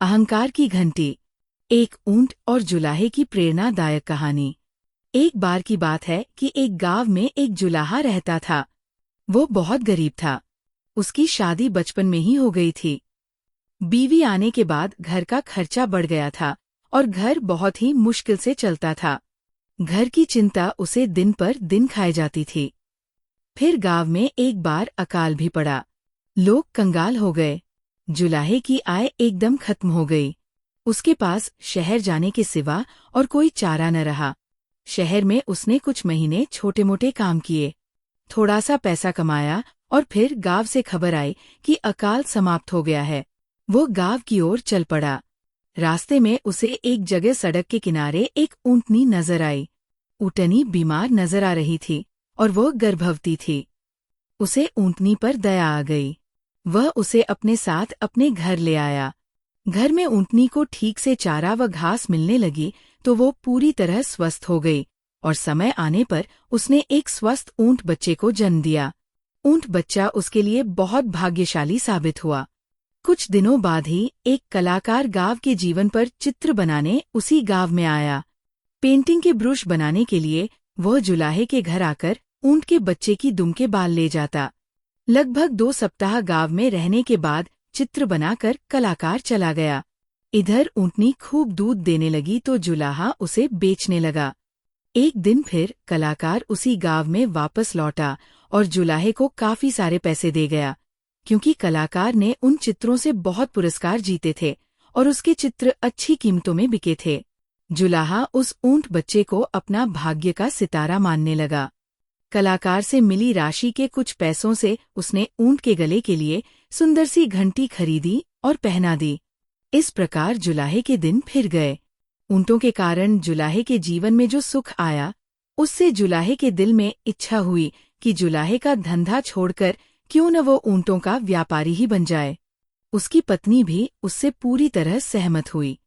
अहंकार की घंटी। एक ऊंट और जुलाहे की प्रेरणादायक कहानी। एक बार की बात है कि एक गांव में एक जुलाहा रहता था। वो बहुत गरीब था। उसकी शादी बचपन में ही हो गई थी। बीवी आने के बाद घर का खर्चा बढ़ गया था और घर बहुत ही मुश्किल से चलता था। घर की चिंता उसे दिन पर दिन खाए जाती थी। फिर गांव में एक बार अकाल भी पड़ा। लोग कंगाल हो गए। जुलाहे की आय एकदम खत्म हो गई। उसके पास शहर जाने के सिवा और कोई चारा न रहा। शहर में उसने कुछ महीने छोटे मोटे काम किए, थोड़ा सा पैसा कमाया और फिर गांव से खबर आई कि अकाल समाप्त हो गया है। वो गांव की ओर चल पड़ा। रास्ते में उसे एक जगह सड़क के किनारे एक ऊंटनी नजर आई। ऊंटनी बीमार नजर आ रही थी और वो गर्भवती थी। उसे ऊंटनी पर दया आ गई। वह उसे अपने साथ अपने घर ले आया। घर में ऊंटनी को ठीक से चारा व घास मिलने लगी तो वो पूरी तरह स्वस्थ हो गई और समय आने पर उसने एक स्वस्थ ऊंट बच्चे को जन्म दिया। ऊंट बच्चा उसके लिए बहुत भाग्यशाली साबित हुआ। कुछ दिनों बाद ही एक कलाकार गांव के जीवन पर चित्र बनाने उसी गांव में आया। पेंटिंग के ब्रश बनाने के लिए वह जुलाहे के घर आकर ऊंट के बच्चे की दुम के बाल ले जाता। लगभग 2 सप्ताह गांव में रहने के बाद चित्र बनाकर कलाकार चला गया। इधर ऊंटनी खूब दूध देने लगी तो जुलाहा उसे बेचने लगा। एक दिन फिर कलाकार उसी गांव में वापस लौटा और जुलाहे को काफी सारे पैसे दे गया, क्योंकि कलाकार ने उन चित्रों से बहुत पुरस्कार जीते थे और उसके चित्र अच्छी कीमतों में बिके थे। जुलाहा उस ऊंट बच्चे को अपना भाग्य का सितारा मानने लगा। कलाकार से मिली राशि के कुछ पैसों से उसने ऊंट के गले के लिए सुंदर सी घंटी खरीदी और पहना दी। इस प्रकार जुलाहे के दिन फिर गए। ऊंटों के कारण जुलाहे के जीवन में जो सुख आया, उससे जुलाहे के दिल में इच्छा हुई कि जुलाहे का धंधा छोड़कर क्यों न वो ऊंटों का व्यापारी ही बन जाए। उसकी पत्नी भी उससे पूरी तरह सहमत हुई।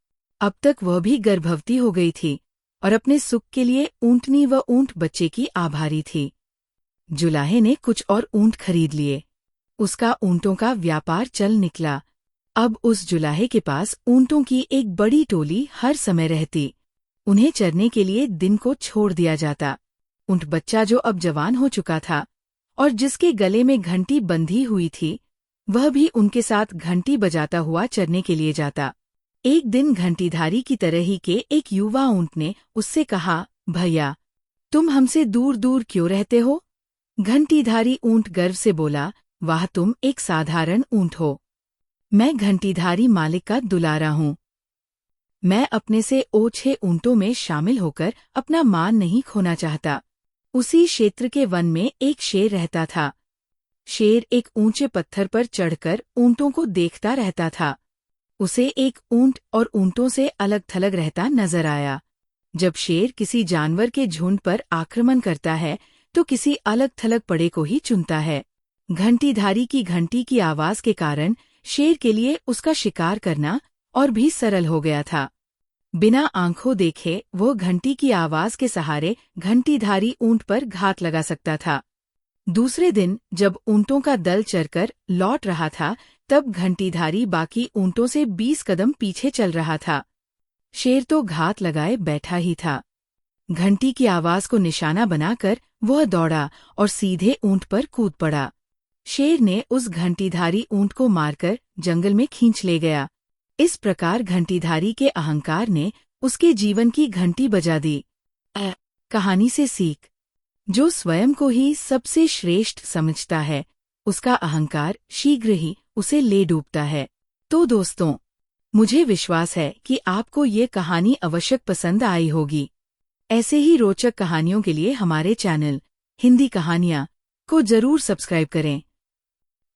अब तक वह भी गर्भवती हो गई थी और अपने सुख के लिए ऊंटनी व ऊंट बच्चे की आभारी थी। जुलाहे ने कुछ और ऊंट खरीद लिए। उसका ऊंटों का व्यापार चल निकला। अब उस जुलाहे के पास ऊंटों की एक बड़ी टोली हर समय रहती। उन्हें चरने के लिए दिन को छोड़ दिया जाता। ऊंट बच्चा जो अब जवान हो चुका था और जिसके गले में घंटी बंधी हुई थी, वह भी उनके साथ घंटी बजाता हुआ चरने के लिए जाता। एक दिन घंटीधारी की तरह ही के एक युवा ऊंट ने उससे कहा, भैया, तुम हमसे दूर दूर क्यों रहते हो? घंटीधारी ऊंट गर्व से बोला, वाह, तुम एक साधारण ऊंट हो। मैं घंटीधारी मालिक का दुलारा हूँ। मैं अपने से ओछे ऊंटों में शामिल होकर अपना मान नहीं खोना चाहता। उसी क्षेत्र के वन में एक शेर रहता था। शेर एक ऊंचे पत्थर पर चढ़कर ऊंटों को देखता रहता था। उसे एक ऊंट और ऊंटों से अलग थलग रहता नजर आया। जब शेर किसी जानवर के झुंड पर आक्रमण करता है तो किसी अलग थलग पड़े को ही चुनता है। घंटीधारी की घंटी की आवाज के कारण शेर के लिए उसका शिकार करना और भी सरल हो गया था। बिना आंखों देखे वो घंटी की आवाज के सहारे घंटीधारी ऊंट पर घात लगा सकता था। दूसरे दिन जब ऊंटों का दल चरकर लौट रहा था, तब घंटीधारी बाकी ऊंटों से 20 कदम पीछे चल रहा था। शेर तो घात लगाए बैठा ही था। घंटी की आवाज को निशाना बनाकर वह दौड़ा और सीधे ऊंट पर कूद पड़ा। शेर ने उस घंटीधारी ऊंट को मारकर जंगल में खींच ले गया। इस प्रकार घंटीधारी के अहंकार ने उसके जीवन की घंटी बजा दी। कहानी से सीख, जो स्वयं को ही सबसे श्रेष्ठ समझता है, उसका अहंकार शीघ्र ही उसे ले डूबता है। तो दोस्तों, मुझे विश्वास है कि आपको ये कहानी अवश्य पसंद आई होगी। ऐसे ही रोचक कहानियों के लिए हमारे चैनल हिंदी कहानियाँ को जरूर सब्सक्राइब करें।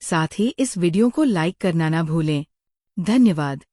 साथ ही इस वीडियो को लाइक करना ना भूलें। धन्यवाद।